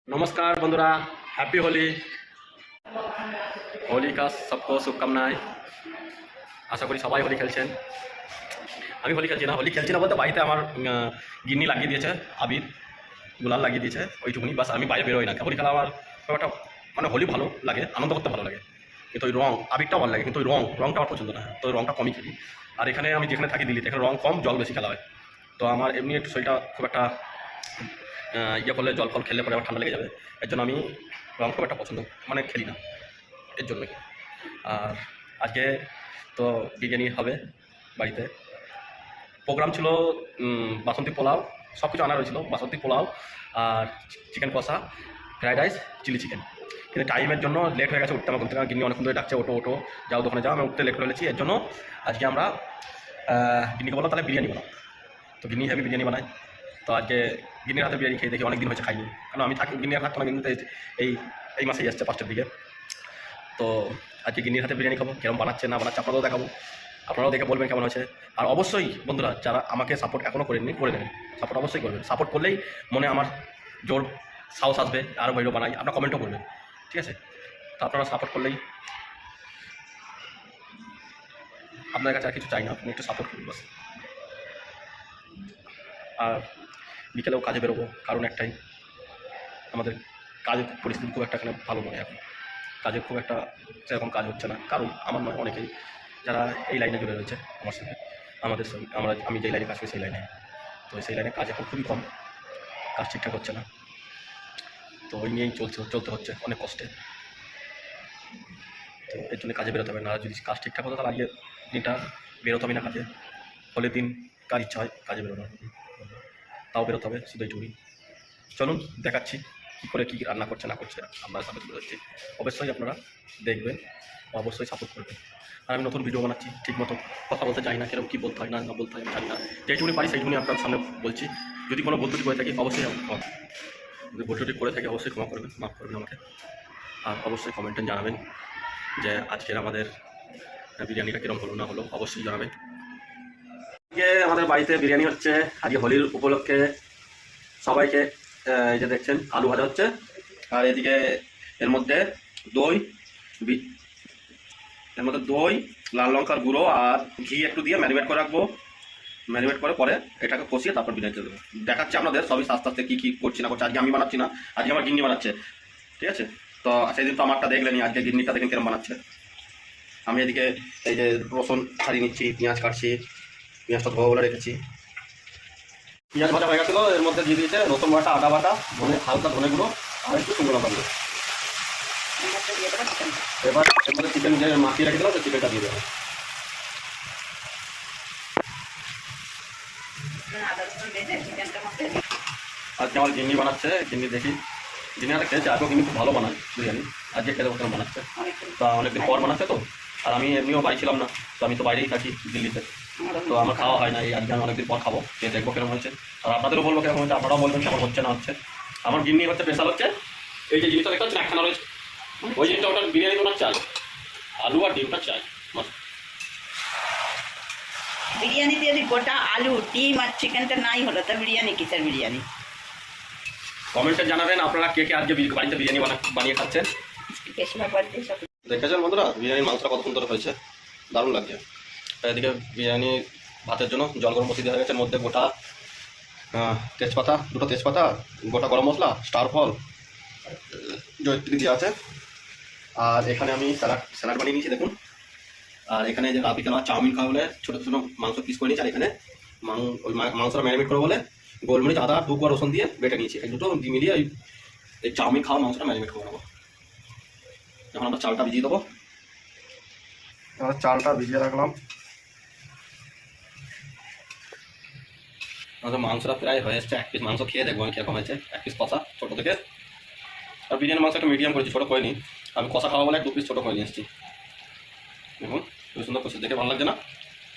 नमस्कार बंधुरा हैप्पी होली होली का सबको शुभकामनाएं। आशा करी सबाई होली खेलছেন। আমি হোলি খেলছি না, বলতে বাড়িতে আমার গিন্নি লাগিয়ে দিয়েছে আবির গুলাল লাগিয়ে দিয়েছে, ওইটুকুনি বাস। আমি বাইরে বেরোই না। হোলি খেলা আমার একটা মানে হোলি ভালো লাগে, আনন্দ করতে ভালো লাগে, কিন্তু ওই রং আবিরটাও ভালো লাগে, কিন্তু ওই রংটা আমার পছন্দ না, তো ওই রংটা কমই খেলি। আর এখানে আমি যেখানে থাকি দিল্লিতে, এখানে রং কম জল বেশি খেলা হয়, তো আমার এমনি একটু শরীরটা খুব একটা ইয়ে করলে জল ফল খেললে পরে আবার ঠান্ডা লেগে যাবে, এর জন্য আমি রং খুব একটা পছন্দ মানে খেলি না, এর জন্যই। আর আজকে তো বিরিয়ানি হবে বাড়িতে। প্রোগ্রাম ছিল বাসন্তী পোলাও, সব কিছু আনা রয়েছিল, বাসন্তী পোলাও আর চিকেন কষা, ফ্রাইড রাইস, চিলি চিকেন। কিন্তু টাইমের জন্য লেট হয়ে গেছে উঠতে, আমার ঘুম থেকে গিন্নি অনেকক্ষণ ধরে ডাকছে ওটো ওটো যাও দোকানে যাও, আমি উঠতে লেট করে ফেলেছি। এর জন্য আজকে আমরা গিন্নিকে বললাম তাহলে বিরিয়ানি বানাও, তো গিন্নি হেভি বিরিয়ানি বানাই। তো আজকে গিন্নির হাতে বিরিয়ানি খেয়ে দেখি, অনেক দিন হয়েছে খাইনি, কারণ আমি থাকি গিন্নির থাকতো না, গিন্নিতে এই এই মাসেই আসছে 5টার দিকে। তো আজকে গিন্নির হাতে বিরিয়ানি খাবো, কেমন বানাচ্ছে না বানাচ্ছে আপনারাও দেখাবো, আপনারাও দেখে বলবেন কেমন হয়েছে। আর অবশ্যই বন্ধুরা যারা আমাকে সাপোর্ট এখনও করেননি করে দেবেন, সাপোর্ট অবশ্যই করবেন। সাপোর্ট করলেই মনে আমার জোর সাহস আসবে আরও ভিডিও বানাই, আপনারা কমেন্টও করবেন, ঠিক আছে? তো আপনারা সাপোর্ট করলেই, আপনার কাছে আর কিছু চাই না, আপনি একটু সাপোর্ট করুন বাস। আর বিকেলেও কাজে বেরোবো, কারণ একটাই, আমাদের কাজের পরিস্থিতি খুব একটা এখানে ভালো নয় এখন, কাজে খুব একটা সেরকম কাজ হচ্ছে না, কারণ আমার নয় অনেকেই যারা এই লাইনে জুড়ে রয়েছে আমার সঙ্গে, আমাদের সঙ্গে আমি যেই লাইনে কাজ করি সেই লাইনে, তো সেই লাইনে কাজ এখন খুবই কম, কাজ ঠিকঠাক হচ্ছে না, তো ওই নিয়েই চলতে হচ্ছে অনেক কষ্টে। তো এর জন্য কাজে বেরোতে হবে না, যদি কাজ ঠিকঠাক হতো তাহলে আজকে দিনটা বেরোতে হবে না কাজে, ফলে দিন কার ইচ্ছা হয় কাজে বেরোনো, তাও বেরোতে হবে, শুধু এইটুকুই। চলুন দেখাচ্ছি কী করে কী রান্না করছে না করছে, আমরা সাথে তুলে ধরছি। অবশ্যই আপনারা দেখবেন, অবশ্যই সাপোর্ট করবেন। আর আমি নতুন ভিডিও বানাচ্ছি, ঠিক মতো কথা বলতে চাই না, কিরকম কী বলতে হয় না না বলতে হয় আমি জানি না, যেইটুকুনি পারি সেইটুকুনি আপনার সামনে বলছি। যদি কোনো ভুলত্রুটি করে থাকি অবশ্যই যদি ভুলত্রুটি করে থাকি অবশ্যই ক্ষমা করবেন, মাফ করবেন আমাকে। আর অবশ্যই কমেন্টে জানাবেন যে আজকের আমাদের বিরিয়ানিটা কীরকম হলো না হলো, অবশ্যই জানাবেন। আজকে আমাদের বাড়িতে বিরিয়ানি হচ্ছে, আজকে হোলির উপলক্ষে সবাইকে। এই যে দেখছেন আলু ভাজা হচ্ছে, আর এদিকে এর মধ্যে দই, লাল লঙ্কার গুঁড়ো আর ঘি একটু দিয়ে ম্যারিনেট করে রাখবো, ম্যারিনেট করে পরে এটাকে কষিয়ে তারপর বিরিয়ানিতে দেবো। দেখাচ্ছি আপনাদের সবই আস্তে আস্তে কী কী করছি না করছি। আজকে আমি বানাচ্ছি না, আজকে আমার গিন্নি বানাচ্ছে, ঠিক আছে? তো সেদিন তো আমারটা দেখলেনি, আজকে গিন্নিটা দেখেন কিরম বানাচ্ছে। আমি এদিকে এই যে রসুন ছাড়িয়ে নিচ্ছি, পেঁয়াজ কাটছি, পেঁয়াজটা ধোয়া বলে রেখেছি। পেঁয়াজ ভাজা হয়ে গেছিলো, এর মধ্যে দিয়ে দিয়েছে রসুন বাটা, আদা বাটা, হালকা ধনে গুঁড়ো আর একটু শুকনো লঙ্কা গুঁড়ো। এবার এর মধ্যে চিকেন যে মাখিয়ে রেখে দিলাম, চিকেনটা দিয়ে দেবো। আজকে আমার গিন্নি বানাচ্ছে, গিন্নি দেখি গিন্নি হাতে খেয়েছে, আজকেও গিন্নি খুব ভালো বানায় বিরিয়ানি, আজকে খেতে বসে বানাচ্ছে, তা অনেকদিন পর বানাচ্ছে। তো আর আমি এমনিও বাড়ি ছিলাম না, তো আমি তো বাইরেই থাকি দিল্লিতে, তো আমার খাওয়া হয় না, এই আজকে আমি অনেকদিন পর খাবো, খেয়ে দেখবো কেমন হয়েছে। আর আপনাদেরও বলবো কেমন হয়েছে, আপনারাও বলবেন কেমন হচ্ছে না হচ্ছে। আমার গিন্নি হচ্ছে স্পেশাল হচ্ছে এই যে জিনিসটা দেখতে হচ্ছে একখানা রয়েছে, ওই জিনিসটা ওটা বিরিয়ানি ওনার চাই, আলু আর ডিমটা চাই। বিরিয়ানি দিয়ে যদি গোটা আলু ডিম আর চিকেনটা নাই হলো তা বিরিয়ানি কিসের বিরিয়ানি? কমেন্টে জানাবেন আপনারা কে কে আজকে বাড়িতে বিরিয়ানি বানিয়ে খাচ্ছেন। দেখেছেন বন্ধুরা বিরিয়ানির মাংসটা কত সুন্দর হয়েছে, দারুণ লাগছে। এদিকে বিরিয়ানি ভাতের জন্য জল গরম বসিয়ে দেওয়া হয়ে গেছে, মধ্যে গোটা তেজপাতা, দুটো তেজপাতা, গোটা গরম মশলা, স্টার ফল, জয়ত্রী দিয়ে আছে। আর এখানে আমি স্যালাড বানিয়ে নিয়েছি দেখুন। আর এখানে যে রাতে আমার চাউমিন খাওয়া বলে ছোটো ছোটো মাংস পিস করে নিয়েছি, আর এখানে ওই মাংসটা ম্যারিনেট করে বলে গোলমরিচ, আদা, টুকু আর রসুন দিয়ে বেটে নিয়েছি, এই দুটো মিলিয়ে এই চাউমিন খাওয়া মাংসটা ম্যারিনেট করে নেবো। এখন আমরা চালটা ভিজিয়ে দেবো, আমরা চালটা ভিজিয়ে রাখলাম। আমাদের মাংসটা প্রায় হয়ে এসছে, এক পিস মাংস খেয়ে দেখবো আমি কীরকম হয়েছে, এক পিস কষা ছোটো থেকে। আর বিরিয়ানি মাংস একটা মিডিয়াম করেছি, ছোটো করিনি, আমি কষা খাওয়া বলে 2 পিস ছোটো করে নিয়ে এসেছি। দেখুন খুব সুন্দর কষে, দেখে ভালো লাগছে না?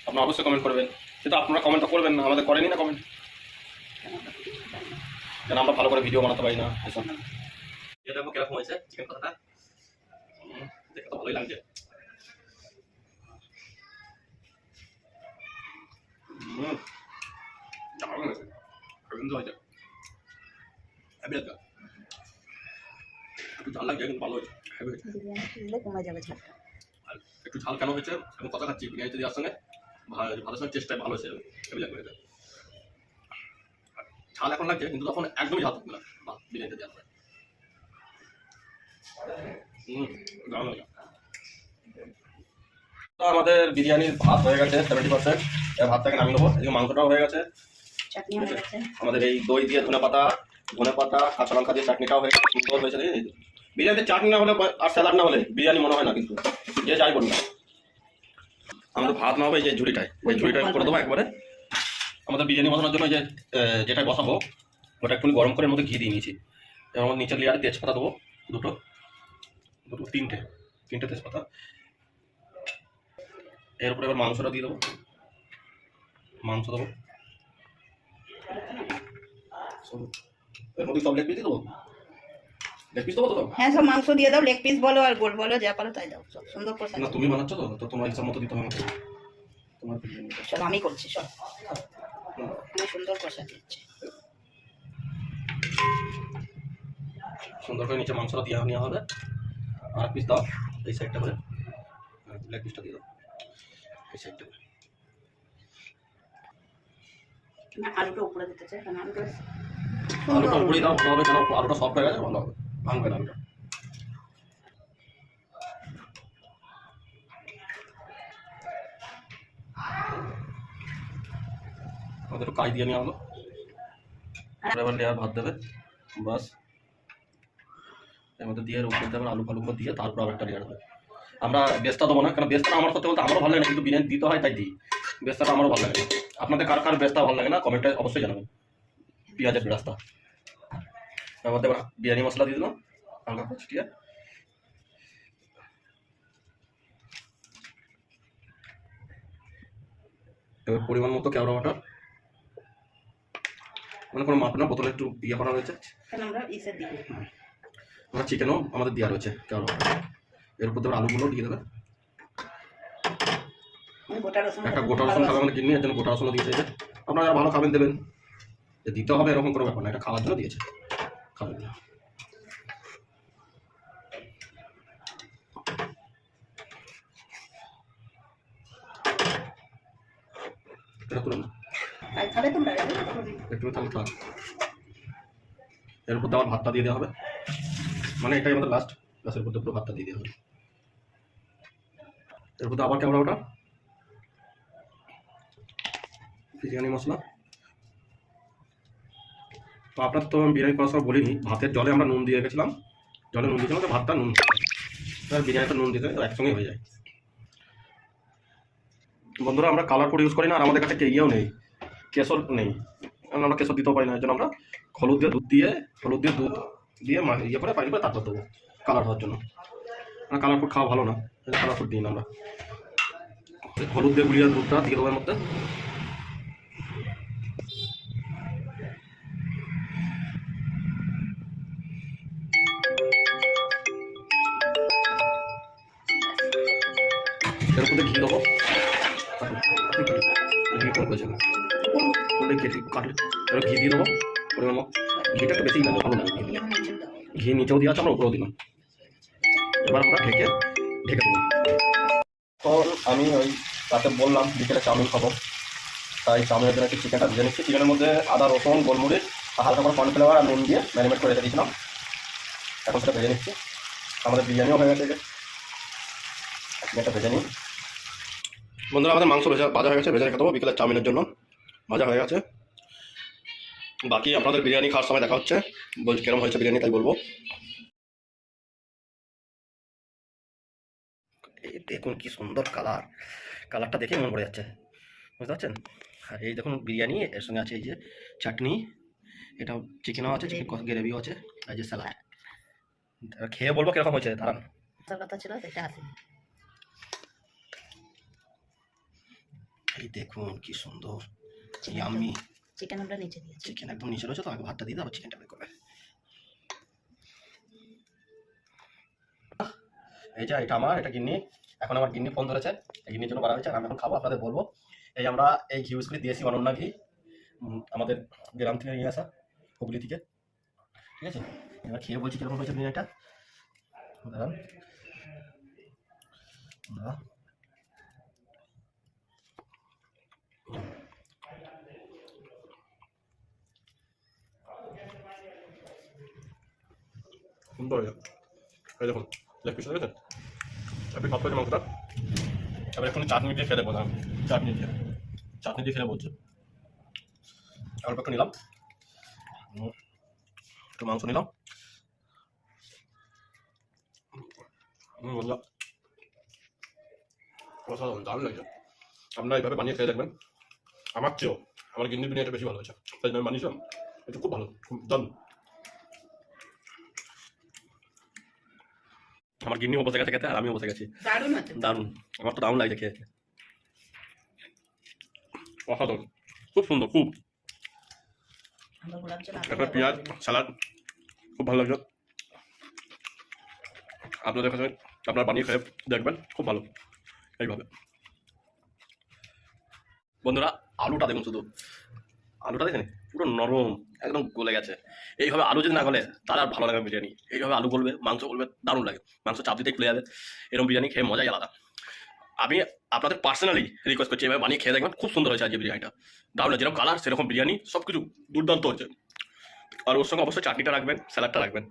আপনারা অবশ্যই কমেন্ট করবেন, কিন্তু আপনারা কমেন্টটা করবেন না, আমাদের করেনি না কমেন্ট, কেন আমরা ভালো করে ভিডিও বানাতে পারি না এসব। দেখো কিরকম হয়েছে চিকেন কষাটা, দেখে তো ভালোই লাগছে। দারুণ হয়েছে, সুন্দর হয়েছে। একটু ঝাল লাগছে কিন্তু ভালো হয়েছে, হেভি হয়েছে। বিরিয়ানি দিলে কমে যাবে ঝালটা। আর একটু ঝাল কেন হয়েছে আমি কথা খাচ্ছি বিরিয়ানিতে দেওয়ার সঙ্গে ভাতের সঙ্গে টেস্টটাই ভালো হয়েছে, হেভি লাগবে এটা। ঝাল এখন লাগছে কিন্তু তখন একদমই ঝাল থাকবে না ভাত বিরিয়ানিতে দেওয়ার পরে। দারুণ হয়েছে। তো আমাদের বিরিয়ানির ভাত হয়ে গেছে 70%, এবার ভাতটাকে নামিয়ে নেবো। এদিকে মাংসটাও হয়ে গেছে, চাটনি হয়ে গেছে। আমাদের এই দই দিয়ে ধনে পাতা কাঁচা লঙ্কা দিয়ে চাটনিটাও হয়ে গেছে, সুন্দর হয়েছে। বিরিয়ানিতে চাটনি না হলে আর স্যালাড না হলে বিরিয়ানি মনে হয় না, কিন্তু যে যাই করুন না। আমাদের ভাত না হবে এই যে ঝুড়িটায়, ওই ঝুড়িটায় করে দেবো একবারে। আমাদের বিরিয়ানি বসানোর জন্য যে যেটা বসাবো ওটা একটু গরম করে মধ্যে ঘি দিয়ে নিয়েছি। এবার আমার নিচের লেয়ারে তেজপাতা দেবো, দুটো তিনটে তেজপাতা। এর উপরে এবার মাংসটা দিয়ে দেবো, মাংস দেবো এর মধ্যে সব লেগ পিস দেবো, লেগ পিস দেবো তো? হ্যাঁ, সব মাংস দিয়ে দাও, লেগ পিস বলো আর গোল বলো, যা পারো তাই দাও, সব সুন্দর করে না তুমি বানাচ্ছ তো, তো তোমার হিসাব মতো দিতে হবে আমাকে। তোমার সব আমি করছি, সব আমি সুন্দর কষা দিচ্ছি। সুন্দর করে নিচে মাংসটা দিয়ে নেওয়া হবে, আর পিস দাও এই সাইডটা করে, লেগ পিসটা দিয়ে দাও এই সাইডটা করে। না, আলুটা উপরে দিতে চাই, কারণ আলুটা আলুটা উপরে দাও, ভালো হবে, কেন আলুটা সফট হয়ে গেছে, ভালো হবে, ভাঙবে না আলুটা। আমাদের একটু কাই দিয়ে নেওয়া হলো, এবার লেয়ার ভাত দেবে, বাস এর মধ্যে দিয়ে উপর দেবে আলু ফালু দিয়ে, তারপর আবার একটা লেয়ার হবে। আমরা বেস্তা দেবো না, কারণ বেস্তা আমার করতে বলতে আমারও ভালো লাগে না, কিন্তু বিরিয়ানি দিতে হয় তাই দিই। বেস্তাটা আমারও ভালো লাগে না। আপনাদের কার কার বেস্তা ভালো লাগে না কমেন্টে অবশ্যই জানাবেন। পেঁয়াজের বেস্তা তার মধ্যে এবার বিরিয়ানি মশলা দিয়ে দিলাম হালকা করে ছিটিয়ে। এবার পরিমাণ মতো কেওড়া বাটার, মানে কোনো মাপ না, বোতলে একটু ইয়ে করা রয়েছে। আমরা ইসে দিই, আমরা চিকেনও আমাদের দেওয়া রয়েছে কেওড়া বাটার। এর উপর দেবে আলুগুলো দিয়ে দেবে, গোটা রসুন, একটা গোটা রসুন খাবে আমাদের কিনে, এর জন্য গোটা রসুনও দিয়েছে। আপনারা যারা ভালো খাবেন দেবেন, যে দিতে হবে এরকম কোনো ব্যাপার না, এটা খাওয়ার জন্য দিয়েছে, খাবেন না। এটা তুলে না খাবে তোমরা একটু তাহলে থাক। এর উপর আবার ভাতটা দিয়ে দেওয়া হবে, মানে এটাই আমাদের লাস্ট, গ্যাসের উপর পুরো ভাতটা দিয়ে দেওয়া হবে। এর উপর আবার কেমন ওটা বিরিয়ানি মশলা। তো আপনার তো আমি বিরিয়ানি করার সময় বলিনি, ভাতের জলে আমরা নুন দিয়ে রেখেছিলাম, জলে নুন দিয়েছিলাম, তো ভাতটা নুন, বিরিয়ানিটা নুন দিতে একসঙ্গে হয়ে যায়। বন্ধুরা আমরা কালার ফুড ইউজ করি না, আর আমাদের কাছে ইয়েও নেই, কেশর নেই, আমরা কেশর দিতেও পারি না। এর জন্য আমরা হলুদ দিয়ে দুধ দিয়ে ইয়ে করে পানি করে তারপর দেবো কালার হওয়ার জন্য। কালার ফুড খাওয়া ভালো না, কালার ফুড দিই না আমরা। হলুদ দিয়ে গুলিয়ে দুধটা দিয়ে দেবো এর মধ্যে। এর মধ্যে ঘি দেবো, ঘি করবে কেটে কাটলে এবার ঘি দিয়ে দেবো পরিমাণ মতো। ঘিটা একটু বেশি লাগে, ভালো লাগে ঘি নিচেও দিয়ে আছে, আমরা উপরেও দিলাম। এবার আমরা ঢেকে দেবো। তো আমি ওই রাতে বললাম বিকেলে চাউমিন খাবো, তাই চাউমিনের জন্য একটু চিকেনটা ভেজে নিচ্ছি। চিকেনের মধ্যে আদা রসুন গোলমরিচ হালকা করে কর্নফ্লাওয়ার আর নুন দিয়ে ম্যারিনেট করে রেখে দিয়েছিলাম, এখন সেটা ভেজে নিচ্ছি। আমাদের বিরিয়ানিও হয়ে গেছে, চিকেনটা ভেজে নিই। বন্ধুরা আমাদের মাংস ভাজা হয়ে গেছে, ভেজে রেখে দেবো বিকেলের চাউমিনের জন্য, ভাজা হয়ে গেছে। বাকি আপনাদের বিরিয়ানি খাওয়ার সময় দেখা হচ্ছে, বলছি কেরম হয়েছে বিরিয়ানি তাই বলবো। এই দেখুন কি সুন্দর কালারটা দেখে মন পড়ে যাচ্ছে, বুঝতে পারছেন। আর এই দেখুন বিরিয়ানি, এর সঙ্গে আছে এই যে চাটনি, এটা চিকেনও আছে, চিকেন গ্রেভিও আছে, আর যে স্যালাড। খেয়ে বলবো কিরকম হয়েছে, দাঁড়ান। কথা ছিল সেটা আছে। এই দেখুন কি সুন্দর, ইয়াম্মি। চিকেন আমরা নিচে দিয়েছি, চিকেন একদম নিচে রয়েছে, তো আগে ভাতটা দিয়ে দাও, চিকেনটা বের করবে। এই যে এটা আমার, এটা গিন্নি, এখন আমার গিন্নি ফোন ধরেছে, এই গিন্নির জন্য বানা হয়েছে, আমি এখন খাবো, আপনাদের বলবো। এই আমরা এই ঘি ইউজ করি, দিয়েছি অনন্যা ঘি, আমাদের গ্রাম থেকে নিয়ে আসা, হুগলি থেকে, ঠিক আছে। এবার খেয়ে বলছি কিরকম হয়েছে বিরিয়ানিটা, দাঁড়ান। দাঁড়ান। সুন্দর হয়ে যাবে। এই দেখুন লেগ পিস দেখেছেন, আপনি ভাত করে মাংসটা এবার এখন চাটনি দিয়ে খেয়ে দেখবো না, চাটনি দিয়ে খেলে বলছে। অল্প একটু নিলাম, একটু মাংস নিলাম, বললাম অসাধারণ, দারুণ লাগছে। আপনারা এইভাবে বানিয়ে খেয়ে দেখবেন। আমার চেয়েও আমার গিন্নির বিরিয়ানিটা বেশি ভালো হয়েছে, তাই জন্য আমি বানিয়েছিলাম। এটা খুব ভালো, খুব দারুণ। আমার গিন্নিও বসে গেছে খেতে আর আমিও বসে গেছি। দারুণ হতো। দারুণ, আমার তো দারুণ লাগছে খেয়ে, অসাধারণ, খুব সুন্দর, খুব। আমরা গোলাপ জাম তারপরে পেঁয়াজ স্যালাড খুব ভালো লাগছে। আপনাদের কাছে আপনারা বানিয়ে খেয়ে দেখবেন, খুব ভালো। এইভাবে বন্ধুরা আলুটা দেখুন, শুধু আলুটা দেখেন পুরো নরম, একদম গলে গেছে। এইভাবে আলু যদি না গলে তাহলে আর ভালো লাগে বিরিয়ানি। এইভাবে আলু গলবে, মাংস গলবে, দারুণ লাগে। মাংস চাপ দিতে খুলে যাবে, এরকম বিরিয়ানি খেয়ে মজাই আলাদা। আমি আপনাদের পার্সোনালি রিকোয়েস্ট করছি এভাবে বানিয়ে খেয়ে দেখবেন, খুব সুন্দর হয়েছে আজকে বিরিয়ানিটা। দারুণ, যেরকম কালার সেরকম বিরিয়ানি, সব কিছু দুর্দান্ত হয়েছে। আর ওর সঙ্গে অবশ্যই চাটনিটা রাখবেন, স্যালাডটা রাখবেন।